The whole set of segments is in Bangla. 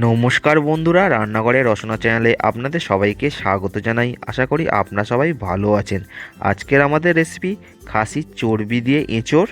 নমস্কার বন্ধুরা, রান্নাঘরে রসনা চ্যানেলে আপনাদের সবাইকে স্বাগত জানাই। আশা করি আপনারা সবাই ভালো আছেন। আজকের আমাদের রেসিপি খাসির চর্বি দিয়ে এঁচোড়।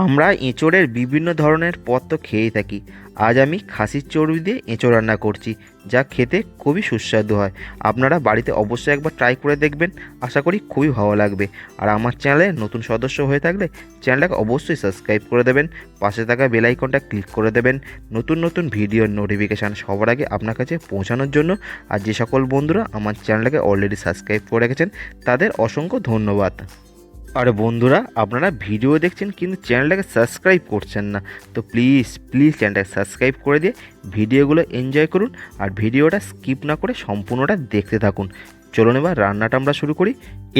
আমরা এঁচোড়ের বিভিন্ন ধরনের পদ তো খেয়েই থাকি। আজ আমি খাসির চর্বি দিয়ে এঁচোড় রান্না করছি, যা খেতে খুবই সুস্বাদু হয়। আপনারা বাড়িতে অবশ্যই একবার ট্রাই করে দেখবেন, আশা করি খুবই ভালো লাগবে। আর আমার চ্যানেলে নতুন সদস্য হয়ে থাকলে চ্যানেলটাকে অবশ্যই সাবস্ক্রাইব করে দেবেন, পাশে থাকা বেল আইকনটা ক্লিক করে দেবেন নতুন নতুন ভিডিওর নোটিফিকেশান সবার আগে আপনার কাছে পৌঁছানোর জন্য। আর যে সকল বন্ধুরা আমার চ্যানেলটাকে অলরেডি সাবস্ক্রাইব করে রেখেছেন তাদের অসংখ্য ধন্যবাদ। আর বন্ধুরা, আপনারা ভিডিও দেখছেন কিন্তু চ্যানেলটাকে সাবস্ক্রাইব করছেন না, তো প্লিজ চ্যানেলটাকে সাবস্ক্রাইব করে দিয়ে ভিডিওগুলো এনজয় করুন। আর ভিডিওটা স্কিপ না করে সম্পূর্ণটা দেখতে থাকুন। চলুন এবার রান্নাটা আমরা শুরু করি।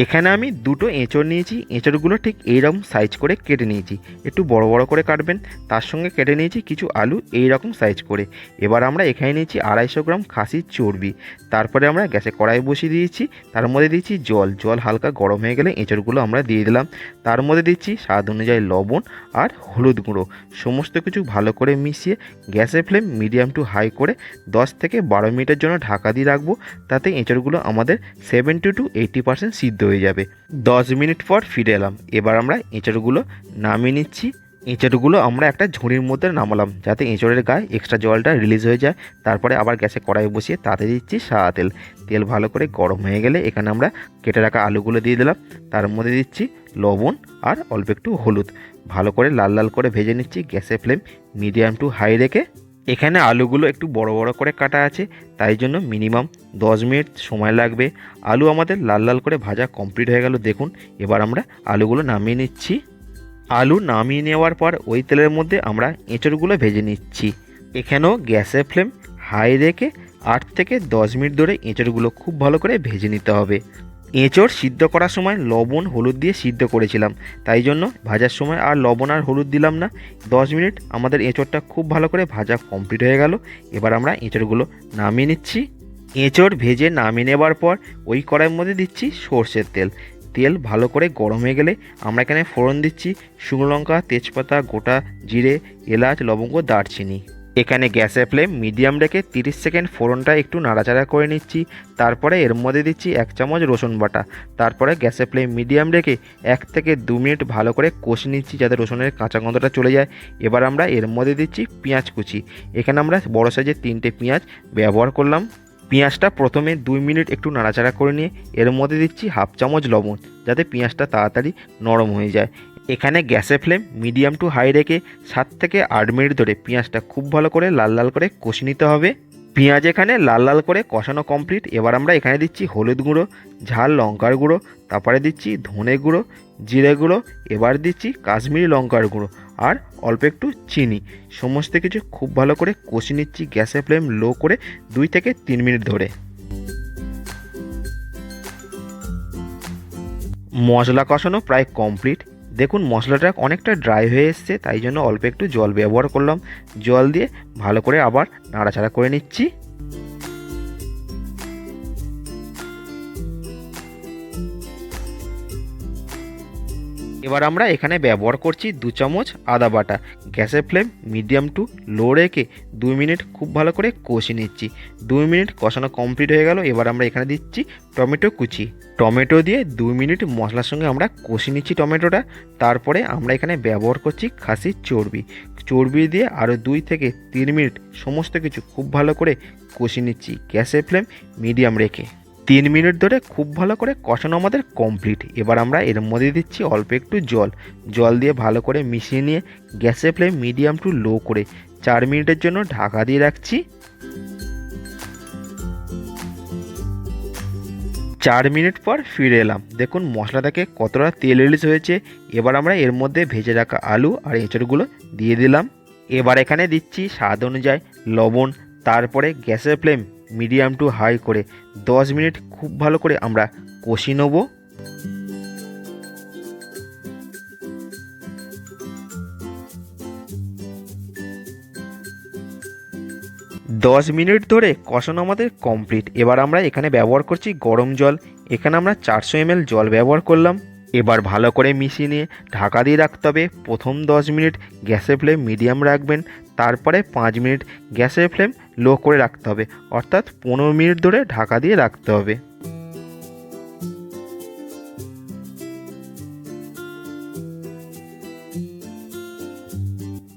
এখানে আমি দুটো এঁচড় নিয়েছি। এঁচড়গুলো ঠিক এইরকম সাইজ করে কেটে নিয়েছি, একটু বড় বড় করে কাটবেন। তার সঙ্গে কেটে নিয়েছি কিছু আলু এইরকম সাইজ করে। এবার আমরা এখানে নিয়েছি 250 গ্রাম খাসির চর্বি। তারপরে আমরা গ্যাসে কড়াই বসিয়ে দিয়েছি, তার মধ্যে দিয়েছি জল হালকা গরম হয়ে গেলে এঁচড়গুলো আমরা দিয়ে দিলাম। তার মধ্যে দিচ্ছি স্বাদ অনুযায়ী লবণ আর হলুদ গুঁড়ো। সমস্ত কিছু ভালো করে মিশিয়ে গ্যাসের ফ্লেম মিডিয়াম টু হাই করে 10 থেকে 12 মিনিটের জন্য ঢাকা দিয়ে রাখবো। তাতে এঁচড়গুলো আমাদের 70 to 80% সিদ্ধ হয়ে যাবে। 10 মিনিট পর ফিরে এলাম। এবার আমরা এঁচড়গুলো নামিয়ে নিচ্ছি। এঁচড়গুলো আমরা একটা ঝুড়ির মধ্যে নামালাম, যাতে এঁচড়ের গায়ে এক্সট্রা জলটা রিলিজ হয়ে যায়। তারপরে আবার গ্যাসে কড়াই বসিয়ে তাতে দিচ্ছি সাদা তেল। তেল ভালো করে গরম হয়ে গেলে এখানে আমরা কেটে রাখা আলুগুলো দিয়ে দিলাম। তার মধ্যে দিচ্ছি লবণ আর অল্প একটু হলুদ। ভালো করে লাল লাল করে ভেজে নিচ্ছি গ্যাসের ফ্লেম মিডিয়াম টু হাই রেখে। এখানে আলুগুলো একটু বড় বড় করে কাটা আছে, তাই জন্য মিনিমাম 10 মিনিট সময় লাগবে। আলু আমাদের লাল লাল করে ভাজা কমপ্লিট হয়ে গেল দেখুন। এবার আমরা আলুগুলো নামিয়ে নিচ্ছি। আলু নামিয়ে নেওয়ার পর ওই তেলের মধ্যে আমরা এঁচড়গুলো ভেজে নিচ্ছি। এখানেও গ্যাসের ফ্লেম হাই রেখে 8 থেকে 10 মিনিট ধরে এঁচড়গুলো খুব ভালো করে ভেজে নিতে হবে। এঁচড় সিদ্ধ করার সময় লবণ হলুদ দিয়ে সিদ্ধ করেছিলাম, তাই জন্য ভাজার সময় আর লবণ আর হলুদ দিলাম না। 10 মিনিট আমাদের এঁচড়টা খুব ভালো করে ভাজা কমপ্লিট হয়ে গেল। এবার আমরা এঁচড়গুলো নামিয়ে নিচ্ছি। এঁচড় ভেজে নামিয়ে নেবার পর ওই কড়াইয়ের মধ্যে দিচ্ছি সর্ষের তেল। তেল ভালো করে গরম হয়ে গেলে আমরা এখানে ফোড়ন দিচ্ছি শুকনো লঙ্কা, তেজপাতা, গোটা জিরে, এলাচ, লবঙ্গ, দারচিনি। এখানে গ্যাসের ফ্লেম মিডিয়াম রেখে 30 সেকেন্ড ফোড়নটা একটু নাড়াচাড়া করে নিচ্ছি। তারপরে এর মধ্যে দিচ্ছি 1 চামচ রসুন বাটা। তারপরে গ্যাসের ফ্লেম মিডিয়াম রেখে 1 থেকে 2 মিনিট ভালো করে কষে নিচ্ছি, যাতে রসুনের কাঁচা গন্ধটা চলে যায়। এবার আমরা এর মধ্যে দিচ্ছি পেঁয়াজ কুচি। এখানে আমরা বড় সাইজের 3টে পেঁয়াজ ব্যবহার করলাম। পেঁয়াজটা প্রথমে 2 মিনিট একটু নাড়াচাড়া করে নিয়ে এর মধ্যে দিচ্ছি 1/2 চামচ লবণ, যাতে পেঁয়াজটা তাড়াতাড়ি নরম হয়ে যায়। এখানে গ্যাসের ফ্লেম মিডিয়াম টু হাই রেখে 7 থেকে 8 মিনিট ধরে পেঁয়াজটা খুব ভালো করে লাল লাল করে কষে নিতে হবে। পেঁয়াজ এখানে লাল লাল করে কষানো কমপ্লিট। এবার আমরা এখানে দিচ্ছি হলুদ গুঁড়ো, ঝাল লঙ্কার গুঁড়ো, তারপরে দিচ্ছি ধনে গুঁড়ো, জিরে গুঁড়ো, এবার দিচ্ছি কাশ্মীরি লঙ্কার গুঁড়ো আর অল্প একটু চিনি। সমস্ত কিছু খুব ভালো করে কষে নিচ্ছি গ্যাসের ফ্লেম লো করে 2 থেকে 3 মিনিট ধরে। মশলা কষানো প্রায় কমপ্লিট। দেখুন মশলাটা অনেকটা ড্রাই হয়ে এসছে, তাই জন্য অল্প একটু জল ব্যবহার করলাম। জল দিয়ে ভালো করে আবার নাড়াচাড়া করে নিচ্ছি। এবার আমরা এখানে ব্যবহার করছি 2 চামচ আদা বাটা। গ্যাসের ফ্লেম মিডিয়াম টু লো রেখে 2 মিনিট খুব ভালো করে কষে নিচ্ছি। 2 মিনিট কষানো কমপ্লিট হয়ে গেল। এবার আমরা এখানে দিচ্ছি টমেটো কুচি। টমেটো দিয়ে 2 মিনিট মশলার সঙ্গে আমরা কষে নিচ্ছি টমেটোটা। তারপরে আমরা এখানে ব্যবহার করছি খাসির চর্বি। চর্বি দিয়ে আরও 2 থেকে 3 মিনিট সমস্ত কিছু খুব ভালো করে কষে নিচ্ছি গ্যাসের ফ্লেম মিডিয়াম রেখে। 3 মিনিট ধরে খুব ভালো করে কষানো আমাদের কমপ্লিট। এবার আমরা এর মধ্যে দিচ্ছি অল্প একটু জল দিয়ে ভালো করে মিশিয়ে নিয়ে গ্যাসের ফ্লেম মিডিয়াম টু লো করে 4 মিনিটের জন্য ঢাকা দিয়ে রাখছি। 4 মিনিট পর ফিরে এলাম। দেখুন মশলা থেকে কতটা তেল রিলিজ হয়েছে। এবার আমরা এর মধ্যে ভেজে রাখা আলু আর এঁচড়গুলো দিয়ে দিলাম। এবার এখানে দিচ্ছি স্বাদ অনুযায়ী লবণ। তারপরে গ্যাসের ফ্লেম মিডিয়াম টু হাই করে 10 মিনিট খুব ভালো করে আমরা কষি নেব। 10 মিনিট ধরে কষানো আমাদের কমপ্লিট। এবার আমরা এখানে ব্যবহার করছি গরম জল। এখানে আমরা 400 ml জল ব্যবহার করলাম। এবার ভালো করে মিশিয়ে নিয়ে ঢাকা দিয়ে রাখতে হবে। প্রথম 10 মিনিট গ্যাসের ফ্লেম মিডিয়াম রাখবেন। তারপরে 5 মিনিট গ্যাসের ফ্লেম লো করে রাখতে হবে, অর্থাৎ 15 মিনিট ধরে ঢাকা দিয়ে রাখতে হবে।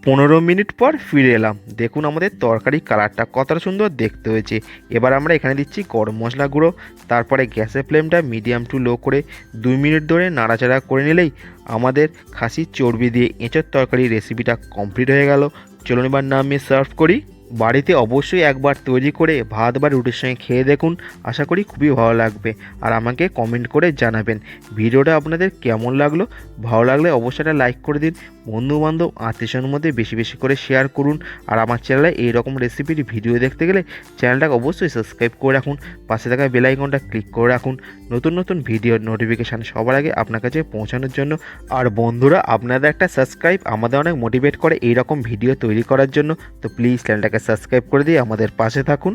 15 মিনিট পর ফিরে এলাম। দেখুন আমাদের তরকারির কালারটা কতটা সুন্দর দেখতে হয়েছে। এবার আমরা এখানে দিচ্ছি গরম মশলা গুঁড়ো, তারপরে গ্যাসের ফ্লেমটা মিডিয়াম টু লো করে 2 মিনিট ধরে নাড়াচাড়া করে নিলেই আমাদের খাসির চর্বি দিয়ে এঁচোড় তরকারি রেসিপিটা কমপ্লিট হয়ে গেল। চলুন এবার নামিয়ে সার্ভ করি। বাড়িতে অবশ্যই একবার তৈরি করে ভাত বা রুটির সঙ্গে খেয়ে দেখুন, আশা করি খুবই ভালো লাগবে। আর আমাকে কমেন্ট করে জানাবেন ভিডিওটা আপনাদের কেমন লাগলো। ভালো লাগলে অবশ্যই একটা লাইক করে দিন, বন্ধুবান্ধব আত্মীয়স্বজনের মধ্যে বেশি বেশি করে শেয়ার করুন। আর আমার চ্যানেলে এইরকম রেসিপির ভিডিও দেখতে গেলে চ্যানেলটাকে অবশ্যই সাবস্ক্রাইব করে রাখুন, পাশে থাকা বেল আইকনটা ক্লিক করে রাখুন নতুন নতুন ভিডিওর নোটিফিকেশান সবার আগে আপনার কাছে পৌঁছানোর জন্য। আর বন্ধুরা, আপনাদের একটা সাবস্ক্রাইব আমাদের অনেক মোটিভেট করে এইরকম ভিডিও তৈরি করার জন্য। তো প্লিজ চ্যানেলটাকে সাবস্ক্রাইব করে দিয়ে আমাদের পাশে থাকুন।